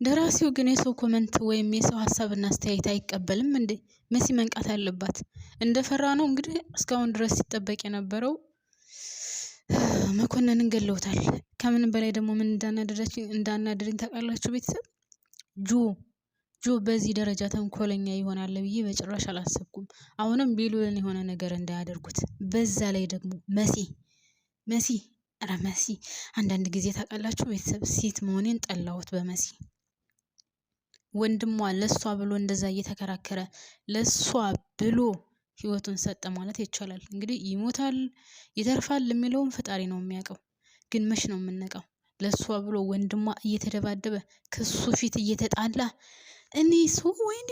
ደራሲው ግን የሰው ኮመንት ወይም የሰው ሀሳብና አስተያየት አይቀበልም እንዴ? መሲ መንቃት አለባት። እንደፈራ ነው እንግዲህ እስካሁን ድረስ ሲጠበቅ የነበረው መኮንንን ገለውታል። ከምን በላይ ደግሞ ምን እንዳናደረኝ ታውቃላችሁ ቤተሰብ? ጆ በዚህ ደረጃ ተንኮለኛ ይሆናል ብዬ በጭራሽ አላሰብኩም። አሁንም ቤሉልን የሆነ ነገር እንዳያደርጉት። በዛ ላይ ደግሞ መሲ ኧረ መሲ አንዳንድ ጊዜ ታውቃላችሁ ቤተሰብ ሴት መሆኔን ጠላሁት በመሲ። ወንድሟ ለሷ ብሎ እንደዛ እየተከራከረ ለሷ ብሎ ህይወቱን ሰጠ ማለት ይቻላል። እንግዲህ ይሞታል ይተርፋል የሚለውን ፈጣሪ ነው የሚያውቀው። ግን መች ነው የምንነቃው? ለሷ ብሎ ወንድሟ እየተደባደበ ከሱ ፊት እየተጣላ እኔ ወይኔ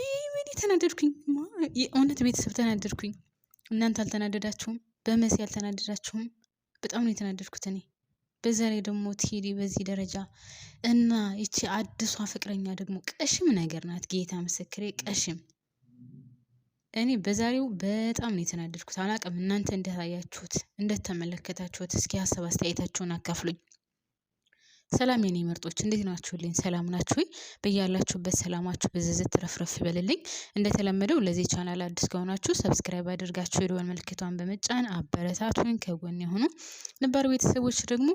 ተናደድኩኝ። የእውነት ቤተሰብ ተናደድኩኝ። እናንተ አልተናደዳችሁም? በመሲ አልተናደዳችሁም? በጣም ነው የተናደድኩት እኔ። በዛ ላይ ደግሞ ቴዲ በዚህ ደረጃ እና ይቺ አዲሷ ፍቅረኛ ደግሞ ቀሽም ነገር ናት። ጌታ ምስክሬ ቀሽም። እኔ በዛሬው በጣም ነው የተናደድኩት። አላቅም እናንተ እንደታያችሁት እንደተመለከታችሁት፣ እስኪ ሀሳብ አስተያየታችሁን አካፍሉኝ። ሰላም የኔ ምርጦች እንዴት ናችሁልኝ? ሰላም ናችሁ ወይ? በያላችሁበት ሰላማችሁ በዝዝት ተረፍረፍ ይበልልኝ። እንደተለመደው ለዚህ ቻናል አዲስ ከሆናችሁ ሰብስክራይብ አድርጋችሁ የደወል ምልክቷን በመጫን አበረታቱኝ። ከጎን የሆኑ ነባር ቤተሰቦች ደግሞ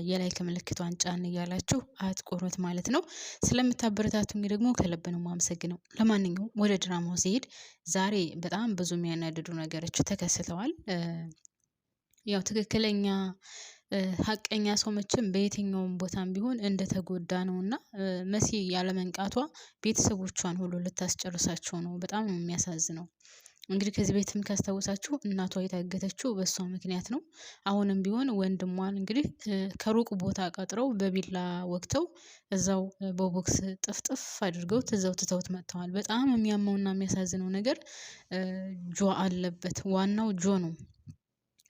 የላይክ ምልክቷን ጫን እያላችሁ አትቆሩት ማለት ነው። ስለምታበረታቱኝ ደግሞ ከልብ ነው የማመሰግነው። ለማንኛውም ወደ ድራማው ሲሄድ ዛሬ በጣም ብዙ የሚያናድዱ ነገሮች ተከስተዋል። ያው ትክክለኛ ሀቀኛ ሰው መቼም በየትኛውም ቦታም ቢሆን እንደተጎዳ ነውና መሲ ያለመንቃቷ ቤተሰቦቿን ሁሉ ልታስጨርሳቸው ነው። በጣም ነው የሚያሳዝነው። እንግዲህ ከዚህ ቤትም ካስታወሳችሁ እናቷ የታገተችው በሷ ምክንያት ነው። አሁንም ቢሆን ወንድሟን እንግዲህ ከሩቅ ቦታ ቀጥረው በቢላ ወግተው እዛው በቦክስ ጥፍጥፍ አድርገው እዛው ትተውት መጥተዋል። በጣም የሚያመውና የሚያሳዝነው ነገር ጆ አለበት። ዋናው ጆ ነው።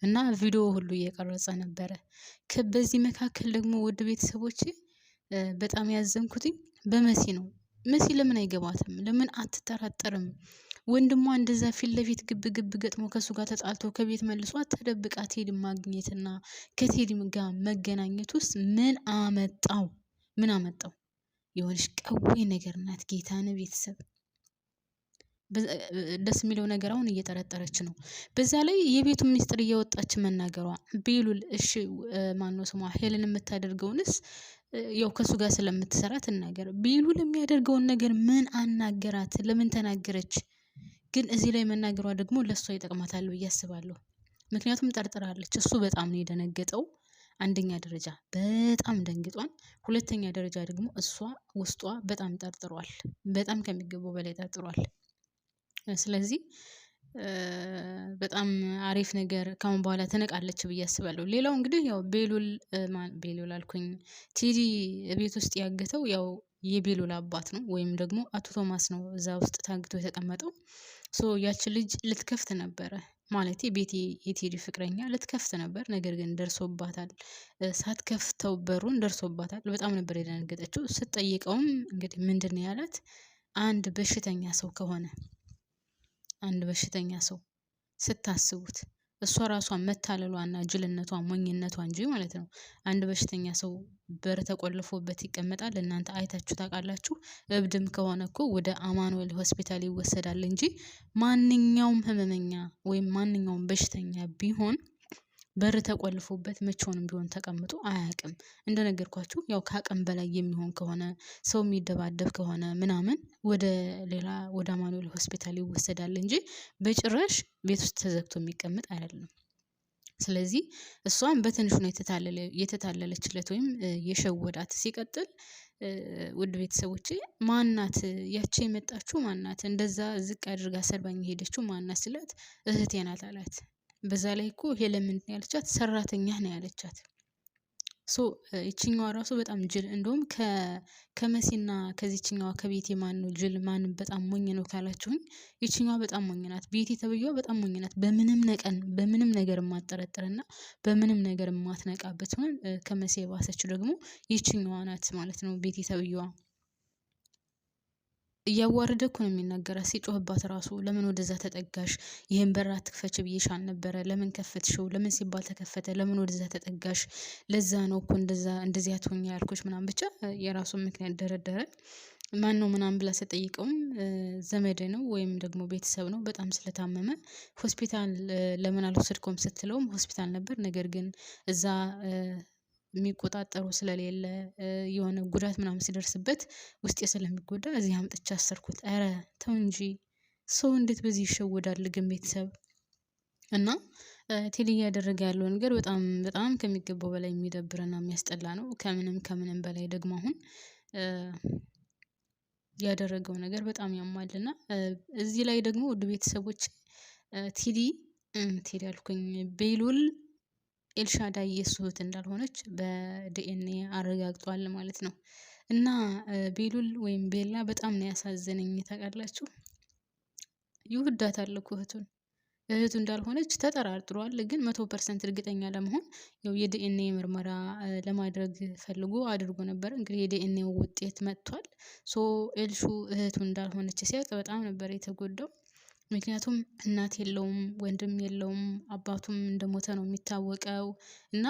እና ቪዲዮ ሁሉ እየቀረጸ ነበረ። በዚህ መካከል ደግሞ ውድ ቤተሰቦቼ በጣም ያዘንኩትኝ በመሲ ነው። መሲ ለምን አይገባትም? ለምን አትጠራጠርም? ወንድሟ እንደዛ ፊት ለፊት ግብ ገጥሞ ከሱ ጋር ተጣልቶ ከቤት መልሶ ተደብቃ ቴዲ ማግኘትና ከቴዲም ጋር መገናኘት ውስጥ ምን አመጣው? የሆነች ቀዌ ነገር ናት። ጌታን ቤተሰብ ደስ የሚለው ነገር አሁን እየጠረጠረች ነው። በዛ ላይ የቤቱን ሚስጥር እያወጣች መናገሯ። ቤሉል እሺ ማነው ስሟ ሄለን የምታደርገውንስ ያው ከሱ ጋር ስለምትሰራ ትናገር። ቤሉል የሚያደርገውን ነገር ምን አናገራት? ለምን ተናገረች? ግን እዚህ ላይ መናገሯ ደግሞ ለሷ ይጠቅማታል ብዬ አስባለሁ። ምክንያቱም ጠርጥራለች። እሱ በጣም ነው የደነገጠው። አንደኛ ደረጃ በጣም ደንግጧል። ሁለተኛ ደረጃ ደግሞ እሷ ውስጧ በጣም ጠርጥሯል። በጣም ከሚገባው በላይ ጠርጥሯል። ስለዚህ በጣም አሪፍ ነገር ካሁን በኋላ ትነቃለች ብዬ አስባለሁ። ሌላው እንግዲህ ያው ቤሉል አልኩኝ ቴዲ ቤት ውስጥ ያገተው ያው የቤሉል አባት ነው፣ ወይም ደግሞ አቶ ቶማስ ነው እዛ ውስጥ ታግቶ የተቀመጠው። ያቺ ልጅ ልትከፍት ነበረ ማለት ቤቴ የቴዲ ፍቅረኛ ልትከፍት ነበር። ነገር ግን ደርሶባታል። ሳትከፍተው በሩን ደርሶባታል። በጣም ነበር የደነገጠችው። ስትጠይቀውም እንግዲህ ምንድነው ያላት? አንድ በሽተኛ ሰው ስታስቡት እሷ ራሷን መታለሏና ጅልነቷ ሞኝነቷ እንጂ ማለት ነው። አንድ በሽተኛ ሰው በር ተቆልፎበት ይቀመጣል? እናንተ አይታችሁ ታውቃላችሁ? እብድም ከሆነ እኮ ወደ አማኑኤል ሆስፒታል ይወሰዳል እንጂ ማንኛውም ህመመኛ ወይም ማንኛውም በሽተኛ ቢሆን በር ተቆልፎበት መቼውንም ቢሆን ተቀምጦ አያውቅም። እንደነገርኳችሁ ያው ከአቅም በላይ የሚሆን ከሆነ ሰው የሚደባደብ ከሆነ ምናምን ወደ አማኑኤል ሆስፒታል ይወሰዳል እንጂ በጭራሽ ቤት ውስጥ ተዘግቶ የሚቀመጥ አይደለም። ስለዚህ እሷም በትንሹ ነው የተታለለችለት ወይም የሸወዳት። ሲቀጥል ውድ ቤተሰቦቼ ማናት ያቺ የመጣችው? ማናት እንደዛ ዝቅ አድርጋ ሰርባኝ ሄደችው? ማናት ስላት እህቴ ናት አላት። በዛ ላይ እኮ ሄለን ምንድን ያለቻት? ሰራተኛህ ነው ያለቻት። ይችኛዋ ራሱ በጣም ጅል። እንደውም ከመሲና ከዚችኛዋ ከቤቴ ማን ነው ጅል ማን በጣም ሞኝ ነው ካላችሁኝ፣ ይችኛዋ በጣም ሞኝ ናት። ቤቴ ተብዬዋ በጣም ሞኝ ናት። በምንም ነገር የማትጠረጥርና በምንም ነገር የማትነቃበት ሆን ከመሲ የባሰችው ደግሞ ይችኛዋ ናት ማለት ነው። ቤቴ ተብዬዋ እያዋረደ እኮ ነው የሚናገራት። ሲጮህባት ራሱ ለምን ወደዛ ተጠጋሽ? ይሄን በር አትክፈች ብዬሽ አልነበረ? ለምን ከፈትሽው? ለምን ሲባል ተከፈተ? ለምን ወደዛ ተጠጋሽ? ለዛ ነው እኮ እንደዚህ አትሆኛ ያልኩሽ ምናምን። ብቻ የራሱን ምክንያት ደረደረ። ማነው ምናምን ብላ ስትጠይቀውም ዘመድ ነው ወይም ደግሞ ቤተሰብ ነው በጣም ስለታመመ ሆስፒታል ለምን አልወሰድከውም ስትለውም ሆስፒታል ነበር፣ ነገር ግን እዛ የሚቆጣጠሩ ስለሌለ የሆነ ጉዳት ምናምን ሲደርስበት ውስጤ ስለሚጎዳ እዚህ አምጥቼ አሰርኩት። ኧረ ተው እንጂ ሰው እንዴት በዚህ ይሸወዳል? ግን ቤተሰብ እና ቴዲ እያደረገ ያለው ነገር በጣም በጣም ከሚገባው በላይ የሚደብርና የሚያስጠላ ነው። ከምንም በላይ ደግሞ አሁን ያደረገው ነገር በጣም ያማልና እዚህ ላይ ደግሞ ውድ ቤተሰቦች ቴዲ አልኩኝ ቤሉል ኤልሻዳይ የሱ እህት እንዳልሆነች በዲኤንኤ አረጋግጧል ማለት ነው። እና ቤሉል ወይም ቤላ በጣም ነው ያሳዘነኝ ታውቃላችሁ። ይወዳታል እኮ እህቱ እንዳልሆነች ተጠራጥሯል፣ ግን 100% እርግጠኛ ለመሆን ያው የዲኤንኤ ምርመራ ለማድረግ ፈልጎ አድርጎ ነበር። እንግዲህ የዲኤንኤው ውጤት መጥቷል። ሶ ኤልሹ እህቱ እንዳልሆነች ሲያውቅ በጣም ነበር የተጎዳው። ምክንያቱም እናት የለውም፣ ወንድም የለውም፣ አባቱም እንደሞተ ነው የሚታወቀው እና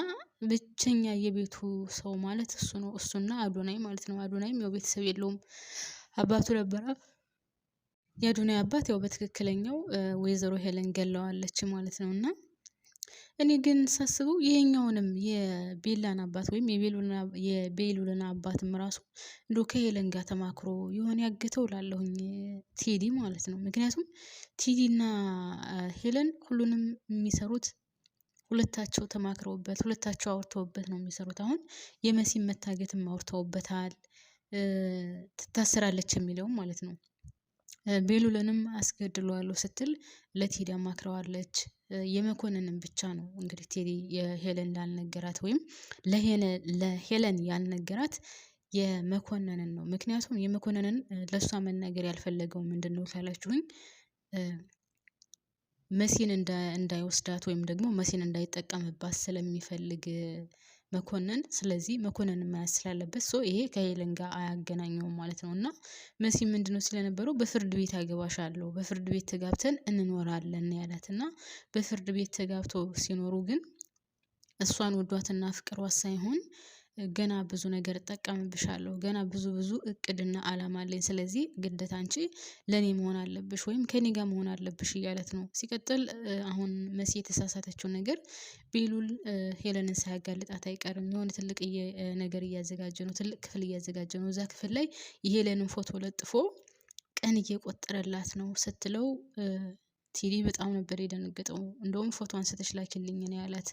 ብቸኛ የቤቱ ሰው ማለት እሱ ነው። እሱና አዶናይ ማለት ነው። አዶናይም ያው ቤተሰብ የለውም፣ አባቱ ነበረ። የአዶናይ አባት ያው በትክክለኛው ወይዘሮ ሄለን ገለዋለች ማለት ነው። እና እኔ ግን ሳስበው ይሄኛውንም የቤላን አባት ወይም የቤሉልን አባትም ራሱ እንዶ ከሄለን ጋር ተማክሮ የሆነ ያገተው ላለሁኝ ቴዲ ማለት ነው። ምክንያቱም ቴዲና ሄለን ሁሉንም የሚሰሩት ሁለታቸው ተማክረውበት ሁለታቸው አውርተውበት ነው የሚሰሩት። አሁን የመሲም መታገትም አውርተውበታል፣ ትታሰራለች የሚለውም ማለት ነው። ቤሉልንም አስገድለዋለሁ ስትል ለቴዲ አማክረዋለች። የመኮንንን ብቻ ነው እንግዲህ ቴዲ የሄለን ላልነገራት ወይም ለሄለን ያልነገራት የመኮንንን ነው። ምክንያቱም የመኮንንን ለሷ መናገር ያልፈለገው ምንድነው ካላችሁኝ መሲን እንዳይወስዳት ወይም ደግሞ መሲን እንዳይጠቀምባት ስለሚፈልግ መኮንን። ስለዚህ መኮንን መያዝ ስላለበት ይሄ ከሄለን ጋር አያገናኘውም ማለት ነው። እና መሲ ምንድነው ስለነበረው በፍርድ ቤት አገባሻለሁ፣ በፍርድ ቤት ተጋብተን እንኖራለን ያላት እና በፍርድ ቤት ተጋብቶ ሲኖሩ ግን እሷን ወዷትና ፍቅሯ ሳይሆን ገና ብዙ ነገር እጠቀምብሻለሁ፣ ገና ብዙ እቅድና አላማ አለኝ፣ ስለዚህ ግዴታ አንቺ ለኔ መሆን አለብሽ ወይም ከኔ ጋር መሆን አለብሽ እያለት ነው። ሲቀጥል አሁን መሲ የተሳሳተችው ነገር ቤሉል ሄለንን ሳያጋልጣት አይቀርም። የሆነ ትልቅ ነገር እያዘጋጀ ነው፣ ትልቅ ክፍል እያዘጋጀ ነው። እዛ ክፍል ላይ የሄለንን ፎቶ ለጥፎ ቀን እየቆጠረላት ነው ስትለው ቴዲ በጣም ነበር የደነገጠው። እንደውም ፎቶ አንስተሽ ላኪልኝ ነው ያላት።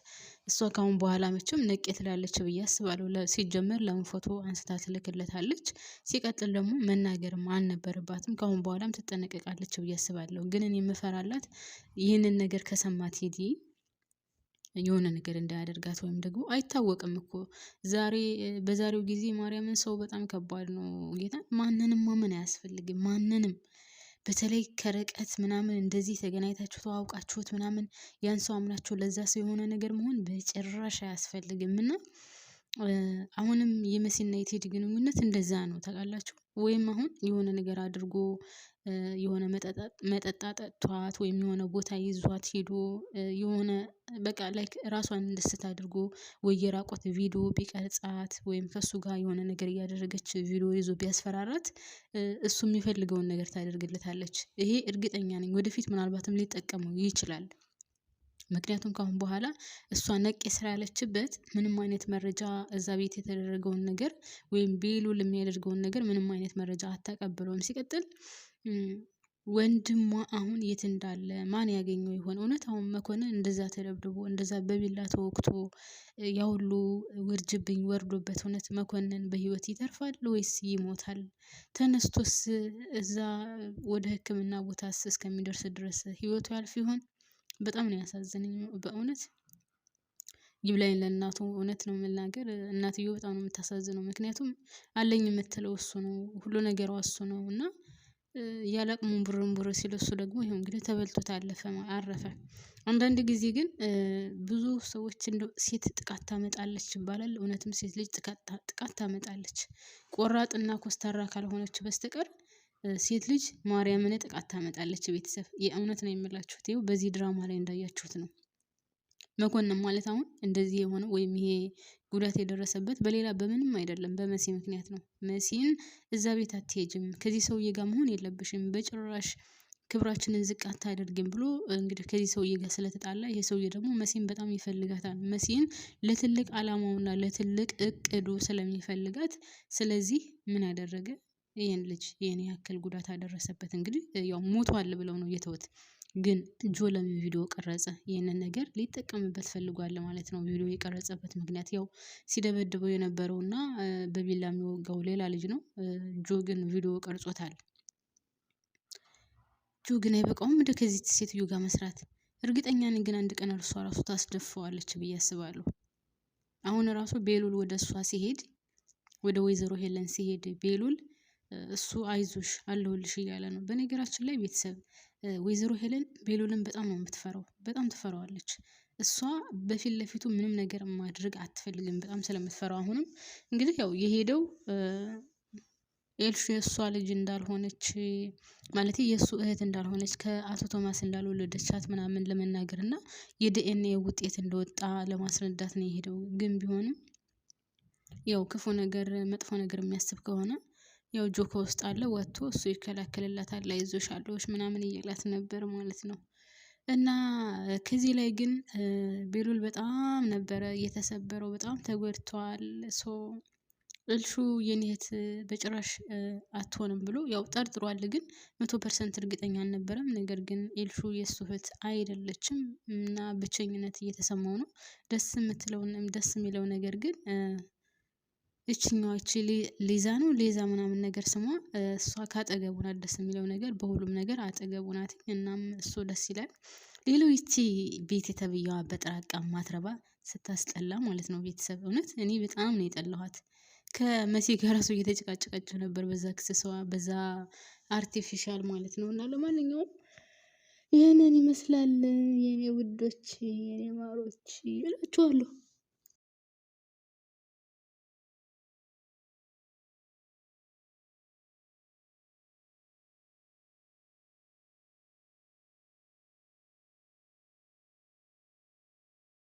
እሷ ካሁን በኋላ መቼም ነቄ ትላለች ብዬ አስባለሁ። ሲጀመር ለምን ፎቶ አንስታ ትልክለታለች? ሲቀጥል ደግሞ መናገርም አልነበረባትም። ካሁን በኋላም ትጠነቀቃለች ብዬ አስባለሁ። ግን እኔ የምፈራላት ይህንን ነገር ከሰማ ቴዲ የሆነ ነገር እንዳያደርጋት ወይም ደግሞ አይታወቅም እኮ በዛሬው ጊዜ ማርያምን ሰው በጣም ከባድ ነው። ጌታ ማንንም ማመን አያስፈልግም። ማንንም በተለይ ከርቀት ምናምን እንደዚህ ተገናኝታችሁ ተዋውቃችሁት ምናምን ያን ሰው አምናችሁ ለዛ ሰው የሆነ ነገር መሆን በጭራሽ አያስፈልግም። እና አሁንም የመሲና የቴዲ ግንኙነት እንደዛ ነው ታውቃላችሁ። ወይም አሁን የሆነ ነገር አድርጎ የሆነ መጠጥ አጠጥቷት ወይም የሆነ ቦታ ይዟት ሄዶ የሆነ በቃ ላይክ ራሷን እንድስት አድርጎ ወይ የራቆት ቪዲዮ ቢቀርጻት ወይም ከሱ ጋር የሆነ ነገር እያደረገች ቪዲዮ ይዞ ቢያስፈራራት እሱ የሚፈልገውን ነገር ታደርግለታለች። ይሄ እርግጠኛ ነኝ። ወደፊት ምናልባትም ሊጠቀመው ይችላል። ምክንያቱም ካሁን በኋላ እሷ ነቄ ስራ ያለችበት ምንም አይነት መረጃ እዛ ቤት የተደረገውን ነገር ወይም ቤሉል የሚያደርገውን ነገር ምንም አይነት መረጃ አታቀብለውም። ሲቀጥል ወንድሟ አሁን የት እንዳለ ማን ያገኘው ይሆን? እውነት አሁን መኮንን እንደዛ ተደብድቦ እንደዛ በቢላ ተወግቶ ያ ሁሉ ውርጅብኝ ወርዶበት እውነት መኮንን በህይወት ይተርፋል ወይስ ይሞታል? ተነስቶስ እዛ ወደ ሕክምና ቦታስ እስከሚደርስ ድረስ ህይወቱ ያልፍ ይሆን? በጣም ነው ያሳዝነኝ በእውነት። ይብላኝ ለእናቱ። እውነት ነው የምናገር፣ እናትየው በጣም ነው የምታሳዝነው። ምክንያቱም አለኝ የምትለው እሱ ነው፣ ሁሉ ነገሯ እሱ ነው። እና ያላቅሙን ቡርንቡር ሲል እሱ ደግሞ ይሄው እንግዲህ ተበልቶ አረፈ። አንዳንድ ጊዜ ግን ብዙ ሰዎች እንደው ሴት ጥቃት ታመጣለች ይባላል። እውነትም ሴት ልጅ ጥቃት ታመጣለች። ቆራጥና ኮስታራ ካልሆነች በስተቀር ሴት ልጅ ማርያምን ጥቃት ታመጣለች። ቤተሰብ የእውነት ነው የምላችሁት። ይኸው በዚህ ድራማ ላይ እንዳያችሁት ነው። መኮንን ማለት አሁን እንደዚህ የሆነ ወይም ይሄ ጉዳት የደረሰበት በሌላ በምንም አይደለም በመሲ ምክንያት ነው። መሲን እዛ ቤት አትሄጂም፣ ከዚህ ሰውዬ ጋር መሆን የለብሽም በጭራሽ ክብራችንን ዝቅ አታደርግም ብሎ እንግዲህ ከዚህ ሰውዬ ጋር ስለተጣላ ይሄ ሰውዬ ደግሞ መሲን በጣም ይፈልጋታል። መሲን ለትልቅ አላማውና ለትልቅ እቅዱ ስለሚፈልጋት ስለዚህ ምን አደረገ? ይሄን ልጅ ይሄን ያክል ጉዳት አደረሰበት። እንግዲህ ያው ሞቷል ብለው ነው የተውት። ግን ጆ ለምን ቪዲዮ ቀረጸ? ይህንን ነገር ሊጠቀምበት ፈልጓል ማለት ነው። ቪዲዮ የቀረጸበት ምክንያት ያው ሲደበድበው የነበረውና በቢላ የሚወጋው ሌላ ልጅ ነው። ጆ ግን ቪዲዮ ቀርጾታል። ጆ ግን አይበቃውም ወደ ከዚህ ሴትዮ ጋር መስራት። እርግጠኛ ነኝ ግን አንድ ቀን እርሷ ራሱ ታስደፍዋለች ብዬ አስባለሁ። አሁን ራሱ ቤሉል ወደ እሷ ሲሄድ ወደ ወይዘሮ ሄለን ሲሄድ ቤሉል እሱ አይዞሽ አለሁልሽ እያለ ነው። በነገራችን ላይ ቤተሰብ ወይዘሮ ሄለን ቤሉልን በጣም ነው የምትፈራው፣ በጣም ትፈራዋለች። እሷ በፊት ለፊቱ ምንም ነገር ማድረግ አትፈልግም፣ በጣም ስለምትፈራው። አሁንም እንግዲህ ያው የሄደው ኤልሹ የእሷ ልጅ እንዳልሆነች ማለት የእሱ እህት እንዳልሆነች ከአቶ ቶማስ እንዳልወለደቻት ምናምን ለመናገር እና የዲኤንኤ ውጤት እንደወጣ ለማስረዳት ነው የሄደው። ግን ቢሆንም ያው ክፉ ነገር መጥፎ ነገር የሚያስብ ከሆነ ያው ጆ ከውስጥ አለ ወጥቶ እሱ ይከላከልላታል። አይዞሽ አለሁሽ ምናምን እያላት ነበር ማለት ነው። እና ከዚህ ላይ ግን ቤሉል በጣም ነበረ የተሰበረው፣ በጣም ተጎድቷል። እልሹ የኔ እህት በጭራሽ አትሆንም ብሎ ያው ጠርጥሯል፣ ግን 100% እርግጠኛ አልነበረም። ነገር ግን ኤልሹ የእሱ እህት አይደለችም እና ብቸኝነት እየተሰማው ነው። ደስ የሚለው ነገር ግን እችኛዋ እቺ ሊዛ ነው ሌዛ ምናምን ነገር ስሟ እሷ ካጠገቡ ናት። ደስ የሚለው ነገር በሁሉም ነገር አጠገቡ ናት። እናም እሱ ደስ ይላል። ሌላው ይቺ ቤት የተብያዋ በጥራቃ ማትረባ ስታስጠላ ማለት ነው። ቤተሰብ እውነት እኔ በጣም ነው የጠላኋት። ከመሲ ጋር ራሱ እየተጨቃጨቀችው ነበር በዛ ክስሰዋ በዛ አርቲፊሻል ማለት ነው። እና ለማንኛውም ይህንን ይመስላል የኔ ውዶች የኔ ማሮች እላችኋለሁ።